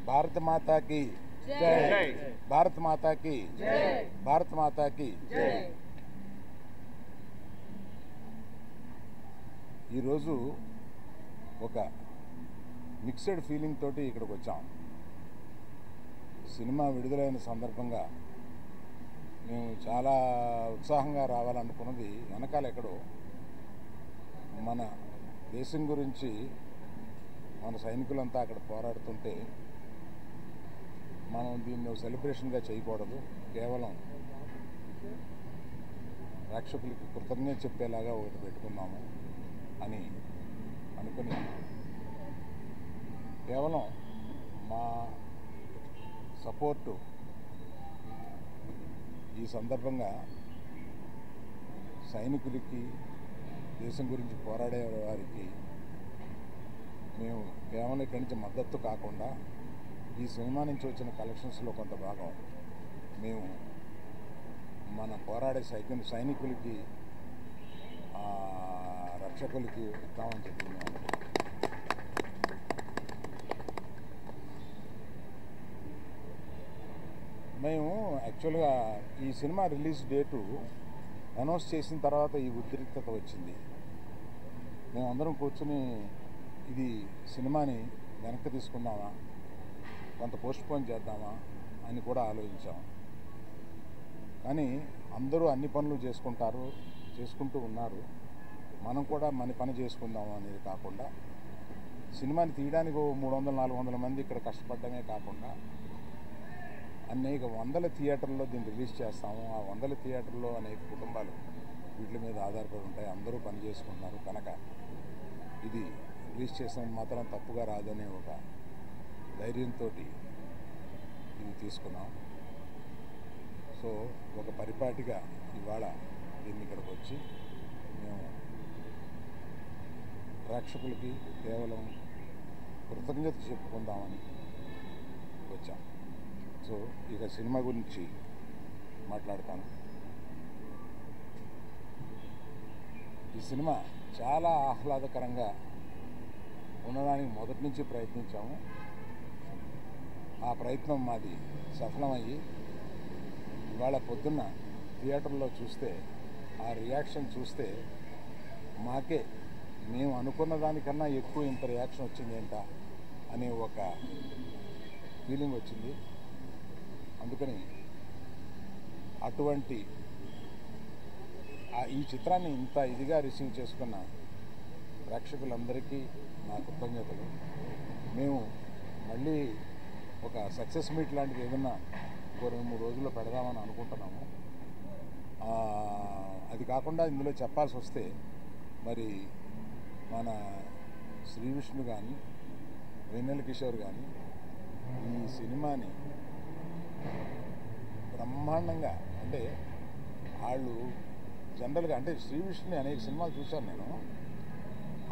భారత మాతా की జై, భారత మాతా की జై, భారత మాతా की జై. ఈరోజు ఒక మిక్స్డ్ ఫీలింగ్ తోటి ఇక్కడికి వచ్చాం. సినిమా విడుదలైన సందర్భంగా మేము చాలా ఉత్సాహంగా రావాలనుకున్నది వెనకాల ఎక్కడో మన దేశం గురించి మన సైనికులంతా అక్కడ పోరాడుతుంటే మనం దీన్ని సెలబ్రేషన్గా చేయకూడదు, కేవలం ప్రేక్షకులకి కృతజ్ఞత చెప్పేలాగా ఒకటి పెట్టుకున్నాము అని అనుకుని కేవలం మా సపోర్టు ఈ సందర్భంగా సైనికులకి, దేశం గురించి పోరాడే వారికి మేము కేవలం ఇక్కడి నుంచి మద్దతు కాకుండా ఈ సినిమా నుంచి వచ్చిన కలెక్షన్స్లో కొంత భాగం మేము మన పోరాడే సైనికులకి, రక్షకులకి ఇస్తామని చెప్పి మేము యాక్చువల్గా ఈ సినిమా రిలీజ్ డేటు అనౌన్స్ చేసిన తర్వాత ఈ ఉద్రిక్తత వచ్చింది. మేమందరం కూర్చుని ఇది సినిమాని వెనక్కి తీసుకుందామా, కొంత పోస్ట్పోన్ చేద్దామా అని కూడా ఆలోచించాం. కానీ అందరూ అన్ని పనులు చేసుకుంటూ ఉన్నారు. మనం కూడా మన పని చేసుకుందాము అనేది కాకుండా సినిమాని తీయడానికి 300-400 మంది ఇక్కడ కష్టపడమే కాకుండా అనేక వందల థియేటర్లో దీన్ని రిలీజ్ చేస్తాము. ఆ వందల థియేటర్లో అనేక కుటుంబాలు వీటి మీద ఆధారపడి ఉంటాయి. అందరూ పని చేసుకుంటున్నారు కనుక ఇది రిలీజ్ చేసిన మాత్రం తప్పుగా రాదనే ఒక ధైర్యంతో ఇది తీసుకున్నాం. సో ఒక పరిపాటిగా ఇవాళ దీన్ని ఇక్కడికి వచ్చి మేము ప్రేక్షకులకి కేవలం కృతజ్ఞత చెప్పుకుందామని వచ్చాం. సో ఇక సినిమా గురించి మాట్లాడతాను. ఈ సినిమా చాలా ఆహ్లాదకరంగా ఉండడానికి మొదటి నుంచి ప్రయత్నించాము. ఆ ప్రయత్నం మాది సఫలమయ్యి ఇవాళ పొద్దున్న థియేటర్లో చూస్తే ఆ రియాక్షన్ చూస్తే మాకే మేము అనుకున్న దానికన్నా ఎక్కువ ఇంత రియాక్షన్ వచ్చింది ఏంటా అనే ఒక ఫీలింగ్ వచ్చింది. అందుకని అటువంటి ఈ చిత్రాన్ని ఇంత ఇదిగా రిసీవ్ చేసుకున్న ప్రేక్షకులందరికీ నా కృతజ్ఞతలు. మేము మళ్ళీ ఒక సక్సెస్ మీట్ లాంటిది ఏదన్నా 2-3 రోజుల్లో పెడదామని అనుకుంటున్నాము. అది కాకుండా ఇందులో చెప్పాల్సి వస్తే మరి మన శ్రీ విష్ణు కానీ, వెన్నెల కిషోర్ కానీ ఈ సినిమాని బ్రహ్మాండంగా, అంటే వాళ్ళు జనరల్గా అంటే శ్రీ విష్ణుని అనేక సినిమాలు చూశాను నేను.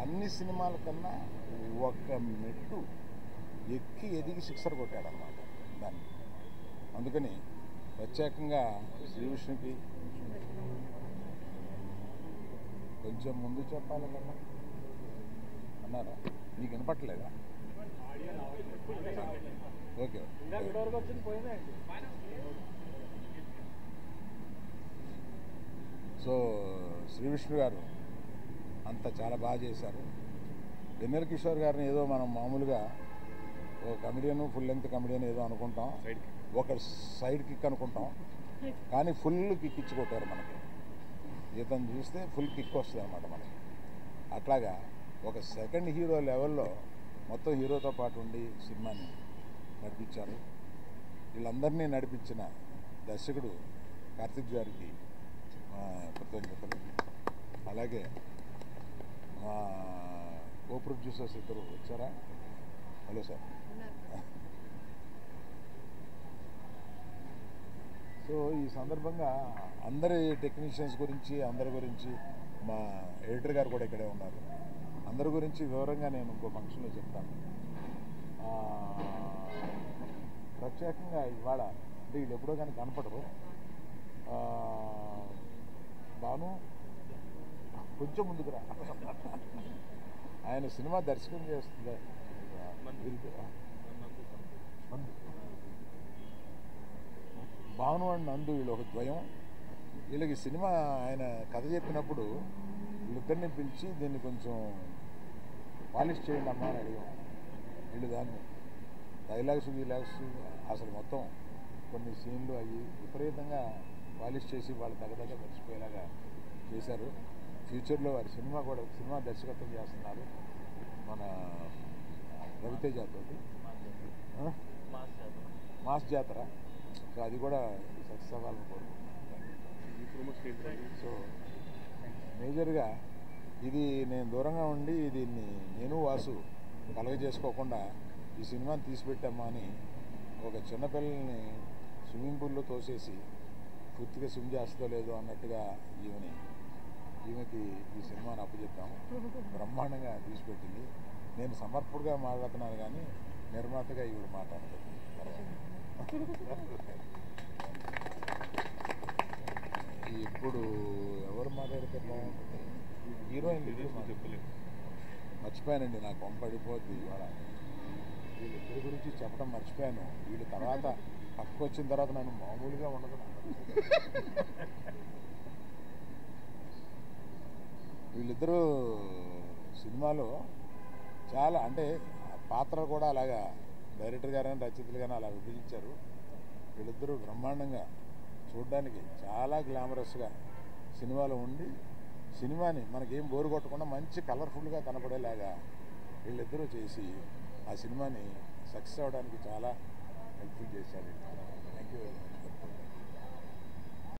అన్ని సినిమాల కన్నా ఒక మెట్టు ఎక్కి ఎదిగి సిక్సర్ కొట్టాడన్నమాట దాన్ని. అందుకని ప్రత్యేకంగా శ్రీ విష్ణుకి కొంచెం ముందు చెప్పాలి కదా అన్నారా? నీకు వినపట్టలేదా? ఓకే. సో శ్రీ విష్ణు గారు అంతా చాలా బాగా చేశారు. వెన్నెల కిషోర్ గారిని ఏదో మనం మామూలుగా ఓ కమెడియన్, ఫుల్ లెంగ్త్ కమెడియన్ ఏదో అనుకుంటాం, ఒక సైడ్ కిక్ అనుకుంటాం, కానీ ఫుల్ కిక్ ఇచ్చి కొట్టారు మనకి. ఇతను చూస్తే ఫుల్ కిక్ వస్తుంది అన్నమాట మనకి. అట్లాగా ఒక సెకండ్ హీరో లెవెల్లో మొత్తం హీరోతో పాటు ఉండి సినిమాని నడిపించారు. వీళ్ళందరినీ నడిపించిన దర్శకుడు కార్తిక్ గారికి కృతజ్ఞతలు. అలాగే మా కో ప్రొడ్యూసర్స్ ఇద్దరు వచ్చారా? Hello sir. సో ఈ సందర్భంగా అందరి టెక్నీషియన్స్ గురించి, అందరి గురించి, మా ఎడిటర్ గారు కూడా ఇక్కడే ఉన్నారు, అందరి గురించి వివరంగా నేను ఇంకో ఫంక్షన్లో చెప్తాను. ప్రత్యేకంగా ఇవాళ అంటే వీళ్ళు ఎప్పుడో కానీ కనపడరు. బాను కొంచెం ముందుకు రా. ఆయన సినిమా దర్శకం చేస్తుంది. భాను అండ్ నందు వీళ్ళు ఒక ద్వయం. వీళ్ళకి సినిమా ఆయన కథ చెప్పినప్పుడు వీళ్ళిద్దరిని పిలిచి దీన్ని కొంచెం పాలిష్ చేయండి అమ్మా అని అడిగాం. వీళ్ళు దాన్ని డైలాగ్స్ అసలు మొత్తం కొన్ని సీన్లు అవి విపరీతంగా పాలిష్ చేసి వాళ్ళు తగ్గ మర్చిపోయేలాగా చేశారు. ఫ్యూచర్లో వారి సినిమా దర్శకత్వం చేస్తున్నారు మన రవితేజతో, మాస్ జాతర. సో అది కూడా సక్సెస్ అవ్వాలని కోరుకుంటున్నాను. సో మేజర్గా ఇది నేను దూరంగా ఉండి దీన్ని నేను వాసు కలగజేసుకోకుండా ఈ సినిమాని తీసిపెట్టామా అని ఒక చిన్నపిల్లల్ని స్విమ్మింగ్ పూల్లో తోసేసి పూర్తిగా స్విమ్ చేస్తో లేదో అన్నట్టుగా ఈమెకి ఈ సినిమాని అప్పచెప్పాము. బ్రహ్మాండంగా తీసిపెట్టింది. నేను సమర్పుడుగా మాట్లాడుతున్నాను కానీ నిర్మాతగా ఈవిడ మాట్లాడుతుంది. ఇప్పుడు ఎవరు మాట్లాడితే బాగుంటుంది? హీరోయిన్ చెప్పలేదు, మర్చిపోయానండి. నాకు పంపడిపోద్ది ఇవాళ. వీళ్ళిద్దరి గురించి చెప్పడం మర్చిపోయాను. వీళ్ళు తర్వాత పక్కకు వచ్చిన తర్వాత నన్ను మామూలుగా ఉండదు. వీళ్ళిద్దరూ సినిమాలో చాలా అంటే పాత్రలు కూడా అలాగా డైరెక్టర్ గారైనా రచయితలు కానీ అలా విభజించారు. వీళ్ళిద్దరూ బ్రహ్మాండంగా చూడడానికి చాలా గ్లామరస్గా సినిమాలో ఉండి సినిమాని మనకేం బోరు కొట్టకుండా మంచి కలర్ఫుల్గా కనపడేలాగా వీళ్ళిద్దరూ చేసి ఆ సినిమాని సక్సెస్ అవ్వడానికి చాలా హెల్ప్ఫుల్ చేశారు. Thank you very much.